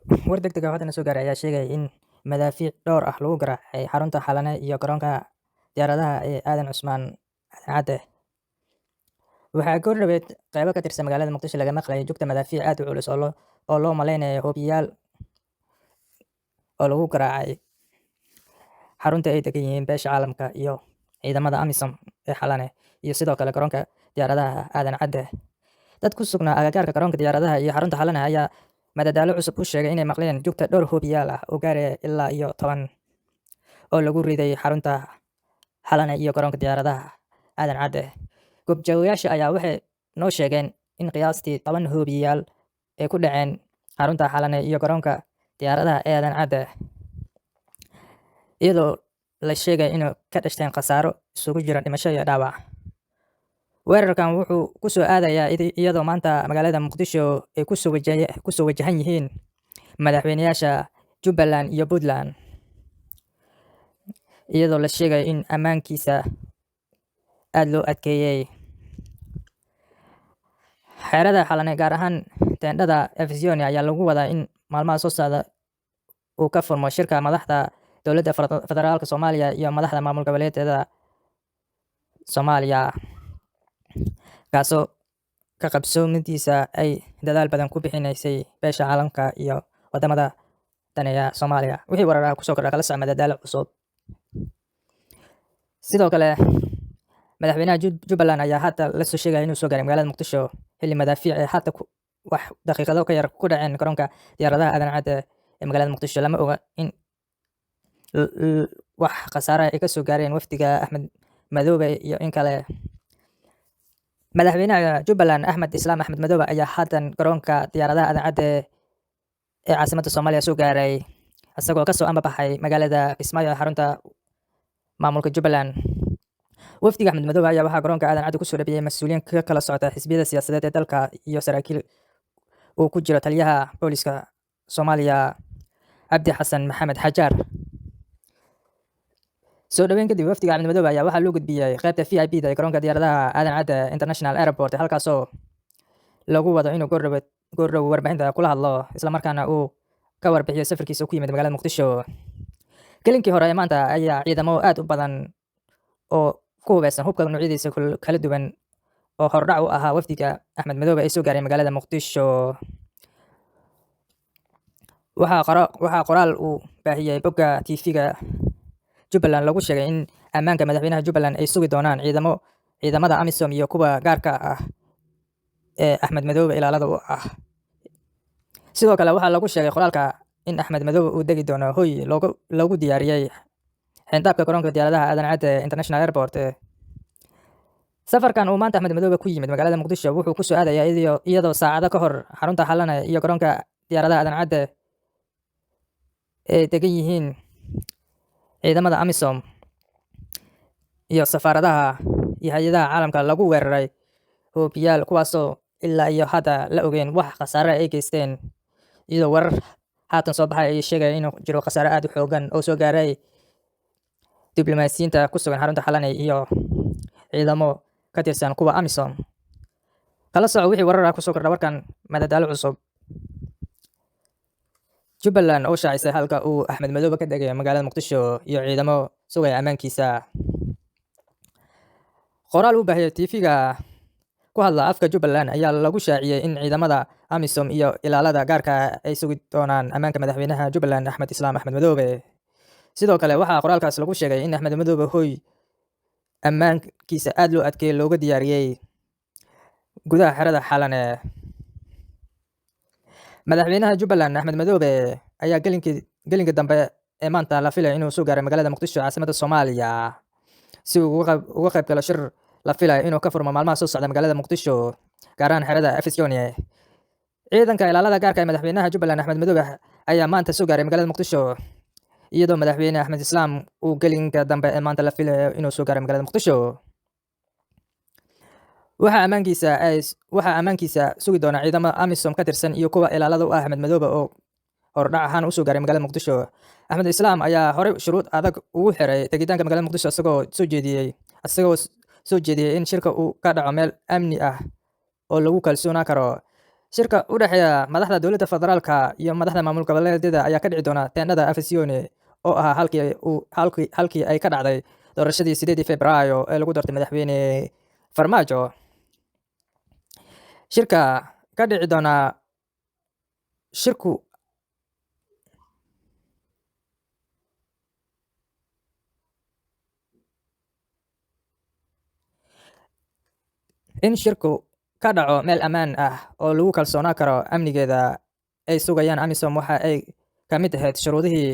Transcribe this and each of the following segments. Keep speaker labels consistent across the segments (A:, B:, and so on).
A: War degdeg ah oo hadda na soo gaaray ayaa sheegaya in madaafiic dhowr ah lagu garaacay xarunta Xalane iyo garoonka diyaaradaha ee Aadan Cusmaan Aadan Cadde. Waxaa goor dhaweyd qaybo ka tirsan magaalada Muqdisho laga maqlayay jugta madaafiic aad u culus oo loo maleynayo hoobiyaal oo lagu garaacay xarunta ay degan yihiin beesha caalamka iyo ciidamada AMISOM ee Xalane iyo sidoo kale garoonka diyaaradaha Aadan Cadde. Dad ku sugnaa agagaarka garoonka diyaaradaha iyo xarunta Xalane ayaa madadaalo cusub u sheegay inay maqleen jugta dhowr hoobiyaal ah oo gaaraya ilaa iyo 10 oo lagu riday xarunta Xalane iyo garoonka diyaaradaha Aadan Cadde. Goobjoogayaasha ayaa waxay noo sheegeen in qiyaastii 10 hoobiyaal ay ku dhaceen xarunta Xalane iyo garoonka diyaaradaha ee Aadan Cadde, iyadoo la sheegay inay ka dhashteen khasaaro isugu jira dhimasho iyo dhaawac. Weerarkan wuxuu ku soo aadayaa iyadoo maanta magaalada Muqdisho ay ku soo wajahan yihiin madaxweynayaasha Jubbaland iyo Puntland, iyadoo la sheegay in ammaankiisa aad loo adkeeyay. Xerada Xalane gaar ahaan teendhada Efesoni ayaa lagu wadaa in maalmaha soo socda uu ka furmo shirka madaxda dowladda federaalka Soomaaliya iyo madaxda maamul goboleedyada Soomaaliya, kaasoo ka qabsoomidiisa ay dadaal badan ku bixinaysay beesha caalamka iyo wadamada daneeya Soomaaliya. Wixii warar ah kusoo kordha kala soco madadaalo cusub. Sidoo kale madaxweynaha Jubbaland ayaa hadda la soo sheegaya inuu soo gaaray magaalada Muqdisho xilli madaafiic ay hadda wax daqiiqado ka yar ku dhaceen garoonka diyaaradaha Aadan Cadde ee magaalada Muqdisho. Lama oga in wax khasaare ay ka soo gaareen wafdiga Axmed Madoobe iyo in kale. Madaxweynaha Jubbaland Axmed Madoobe ayaa haddan garoonka diyaaradaha Aadan Cadde ee caasimadda Soomaaliya soo gaaray isagoo ka soo ambabaxay magaalada Kismaayo ee xarunta maamulka Jubbaland. Wafdiga Axmed Madoobe ayaa waxaa garoonka Aadan Cadde kusoo dhaweeyay mas'uuliyiin ka kala socda xisbiyada siyaasadeed ee dalka iyo saraakiil uu ku jiro taliyaha booliska Soomaaliya Cabdi Xasan Maxamed Xajaar. Soo dhaweyn kadib wafdiga Axmed Madoobe ayaa waxaa loo gudbiyay qaybta VIP-da ee garoonka diyaaradaha Aadan Cadde International Airport, halkaasoo lagu wado inuu goor dhow warbaahinta kula hadlo isla markaana uu ka warbixiyo safarkiisa ku yimid magaalada Muqdisho. Gelinkii hore ee maanta ayaa ciidamo aad u badan oo ku hubeysan hubka noocyadiisa kala duwan oo hordhac u ahaa wafdiga Axmed Madoobe ay soo gaareen magaalada Muqdisho. Waxaa qoraal uu baahiyay bogga TV-ga Jubbaland lagu sheegay in ammaanka madaxweynaha Jubbaland ay sugi doonaan ciidamada AMISOM iyo kuwa gaarka ah ee Axmed Madoobe ilaalada u ah. Sidoo kale waxaa lagu sheegay qoraalka in Axmed Madoobe uu degi doono hoy loogu diyaariyay xeyndaabka garoonka diyaaradaha Aadan Cadde International Airport. Safarkan uu maanta Axmed Madoobe ku yimid magaalada Muqdisho wuxuu ku soo aadayaa iyadoo saacado ka hor xarunta Xalane iyo garoonka diyaaradaha Aadan Cadde ay degan yihiin ciidamada AMISOM iyo safaaradaha iyo hay'adaha caalamka lagu weeraray hoobiyaal, kuwaasoo ilaa iyo hadda la ogeyn wax khasaare ay geysteen, iyadoo warar haatan soo baxay ay sheegayaan inuu jiro khasaare aad u xoogan oo soo gaaray diblomaasiyiinta ku sugan xarunta Xalane iyo ciidamo ka tirsan kuwa AMISOM. Kala soco wixii warar ah kusoo kordha warkan madadaalo cusub. Jubbaland oo shaacisay halka uu Axmed Madoobe ka degay magaalada Muqdisho iyo ciidamo sugaya ammaankiisa. Qoraal uu baahiyay TV-ga ku hadla afka Jubbaland ayaa lagu shaaciyay in ciidamada AMISOM iyo ilaalada gaarka ay sugi doonaan ammaanka madaxweynaha Jubbaland Axmed Madoobe. Sidoo kale waxaa qoraalkaas lagu sheegay in Axmed Madoobe hoy ammaankiisa aad loo adkeeyay looga diyaariyay gudaha xerada Xalane. Madaxweynaha Jubbaland Axmed Madoobe ayaa gelinka dambe ee maanta la filayo inuu soo gaaray magaalada Muqdisho caasimadda Soomaaliya si uu uga qayb galo shir la filayo inuu ka furmo maalmaha soo socda magaalada Muqdisho, gaar ahaan xerada Efesoni. Ciidanka ilaalada gaarka ee madaxweynaha Jubbaland Axmed Madoobe ayaa maanta soo gaaray magaalada Muqdisho, iyadoo madaxweyne Axmed Islaam uu gelinka dambe ee maanta la filayo inuu soo gaaray magaalada Muqdisho. Waxaa ammaankiisa sugi doona ciidamada AMISOM ka tirsan iyo kuwa ilaalada u ah Axmed Madoobe oo hordhac ahaan u soo gaaray magaalada Muqdisho. Axmed Islaam ayaa horey shuruud adag ugu xiray tegitaanka magaalada Muqdisho isagoo soo jeediyay in shirka uu ka dhaco meel amni ah oo lagu kalsoonaan karo. Shirka u dhexeeya madaxda dowladda federaalka iyo madaxda maamul goboleedyada ayaa ka dhici doona teendhada Afisiyone oo ahaa halkii ay ka dhacday doorashadii 8 Febraayo ee lagu doortay madaxweyne Farmaajo. Shirka ka dhici doona shirku in shirku ka dhaco meel ammaan ah oo lagu kalsoonaan karo amnigeeda ay sugayaan AMISOM waxa ay ka mid ahayd shuruudihii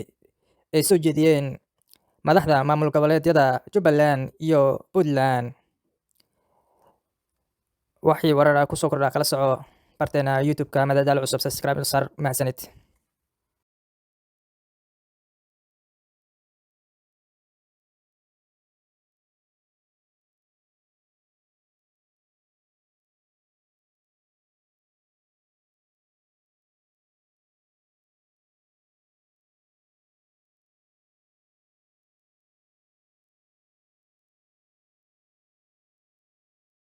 A: ay soo jeediyeen madaxda maamul goboleedyada Jubbaland iyo Puntland. Waxii warar ah kusoo kordha kala soco barteena YouTube-ka Madadaalo Cusub, subscribe sar mahadsanid.